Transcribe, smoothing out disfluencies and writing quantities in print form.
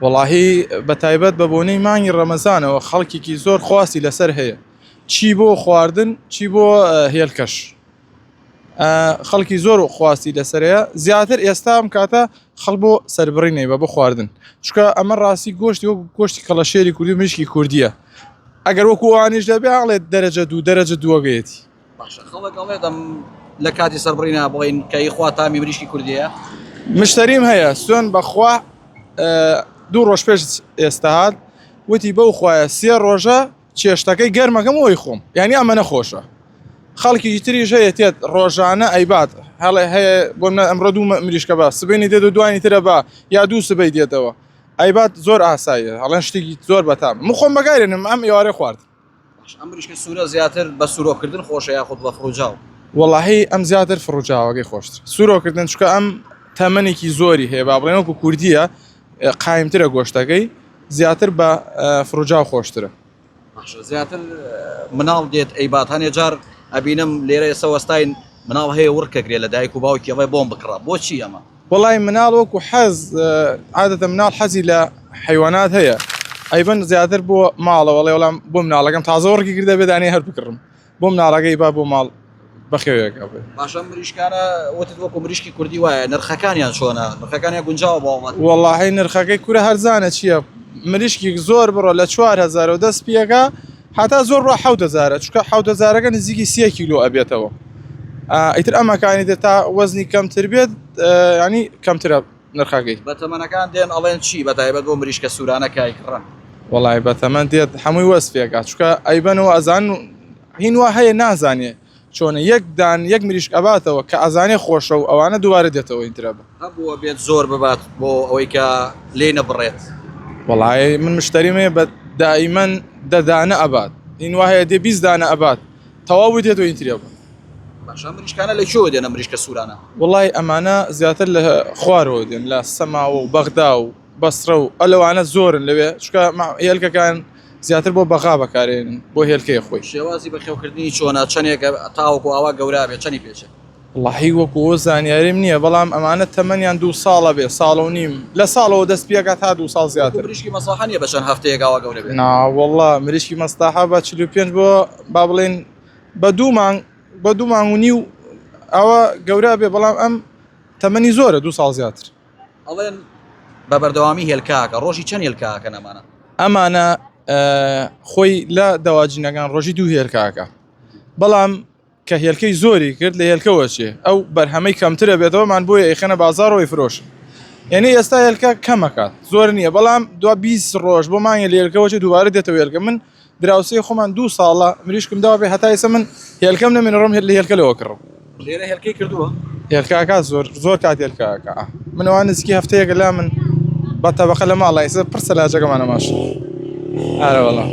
والله بەتایبەت بە بۆنەی مانگی ڕەمەزانەوە خەڵکێکی زۆر خواستی لەسەر هەیە، چی بۆ خواردن چی بۆ هێلکەش، خەڵکی زۆر خواستی لەسەرەیە زیاتر ئێستا ئەم کاتە خەڵک بۆ سەربڕینەی بە بۆ خواردن، چکە ئەمە ڕاستی گۆشتی وەک گۆشتی کەڵەشێری کوردی و مشکی کوردیە، ئەگەر وەکو ئەوانیش دەبێ ئاڵێت دەرەجە دووەگەیەتی. باشە خەڵک ئەڵێتم لە کاتی سەربڕینە بڵین کەی خوا تامی مریشکی کوردیە. مشتریم هەیە سوێن بەخوا 2 ڕۆژ پێش ئێستا هات وتی بەو خوایە 3 ڕۆژە چێشتەکەی گەرمەکەم ئەوی خۆم، یعنی ئەمە نەخۆشە. خەڵکی تریش هەیە تێت ڕۆژانە ئەیبات هەڵێ هەیە بۆ ئەمڕۆ 2 مریشکە بە سبەینی دێت و دوانی ترە بە یا 2 سبەی دێتەوە ئەیبات زۆر ئاساییە هەڵێن شتێکی زۆر بەتام من خۆم بەگارێنم ئەم ئێوارە خوارد. ئەم مریشکە سوورە زیاتر بە سوورۆکردن خۆشە یاخود بە فڕوجاو؟ وەڵاهی ئەم زیاتر فڕوجاوەکەی خۆشتر سوورۆکردن چکە ئەم تەمەنێکی زۆری هەیە با بڵێن وەکو کوردیە قایمترە گۆشتەکەی زیاتر بە فڕوجاو خۆشترە. زیاتر مناڵ دێت ئەیبات هەنێ جار ئەبینم لێرە ئێستا وەستاین مناڵ هەیە وڕکەگرێت لە دایک و باوکی ئەڵێ بۆم بکڕە بۆچی ئەمە؟ وەڵی مناڵ وەکو حەز عادەتە مناڵ حەزی لە حیوانات هەیە ئەیبەن زیاتر بۆ ماڵەوە وەڵێ وەڵام بۆ مناڵەکەم تازە وڕکی کردە بێدانی هەر بکڕم بۆ مناڵەکەی با بۆ ماڵ بەخێوێکە بێ. باشە مریشکانە وتت وەکو مریشکی کوردی وایە نرخەکانیان چۆنە؟ نرخەکانیان گونجاوە بۆ ئەوڵات؟ وەڵاهی نرخەکەی کورە هەرزانە چییە مریشکی زۆر بڕۆ لە 4000 و دەست پێەکە هەتا زۆر ڕۆ 7000 چکە 7000ەکە نزیکی 3 کیلۆ ئەبێتەوە. ئیتر ئەمەکانی دێت تا وەزنی کەمتر بێت ینی کەمترە نرخەکەی. بەتەمەنەکان دێن ئەڵێن چی بەتایبەت بۆ مریشکە سوورانە کایکڕن؟ وەڵی بەتەمەند دێت هەمووی وەسفێکە چکە ئەیبەنەوە ئەزان هینوا هەیە نازانێ چۆنە یەک مریشک ئەباتەوە کە ئەزانێ خۆشە و ئەوانە دووارە دێتەوە ئینترە بە هەبووە بێت زۆر ببات بۆ ئەوەی کە لێ نەبڕێت. وەڵی من مشتریمێ بە دائیمەن دەدانە ئەبات هینوا هەیە دێ 20 دانە ئەبات تەواو دێتەوە ئینترە بە. باشە مریشکانە لە چۆ دێنە مریشکە سوورانە؟ وەڵی ئەمانە زیاتر لە خوارەوە دێن لە سەماوە و بەغدا و بەسرە و ئەلەوانە زۆرن لەوێ چکە هێلکەکان زیاتر بۆ بەغا بەکارێنن بۆ هێلکەی خۆی. شێوازی بەخێوکردنی چۆنە چەندێک تاوەکو ئاوا گەورا بێت چەندی پێچێت؟ وەڵی وەکو زانیاریم نییە بەڵام ئەمانە تەمەنیان 2 ساڵە بێ ساڵ و نیم لە ساڵەوە دەست پێکات تا 2 ساڵ زیاتر. مریشکی مەساحە نیە بە چەند هەفتەیەک ئاوا گەورە بێت؟ ناوەڵا مریشکی مەستاحە بە 45 بۆ با بڵێن بە 2 مانگ و نیو ئەوە گەورە بێ بەڵام ئەم تەمەنی زۆرە 2 ساڵ زیاتر. ئەڵێن بە بەردەوامی هێلکاکە ڕۆژی چەند هێلکاکە ئەمانە؟ ئەمانە خۆی لە دەواجینەکان ڕۆژی 2 هێلکاکە بەڵام کە هێلکەی زۆری کرد لە هێلکەوە چێ ئەو بەرهەمەی کەمترە بێتەوەمان بۆیە ئەیخەنە بازاڕەوەی فرۆش یعنی ئێستا هێلکە کەمەکات زۆر نییە بەڵام 20 ڕۆژ بۆ مانگە لە هێلکەوەچێ دووبارە دێتەوە هێلکە من دراوسەی خۆمان 2 ساڵە مریشکم داوا بێ هەتا ئێستا من هێلکەم نەمێنە ڕۆم لە هێلکە لەوە کڕم. لێرە هێلکەی کردووە؟ هێلکاکە زۆر کات هێلکاکە من ئەوان نزیکی هەفتەیەکە لا من بە تەبەقە لە ماڵی ئێستا پرسە لاجەکەمانە ماش. ئارە وەڵام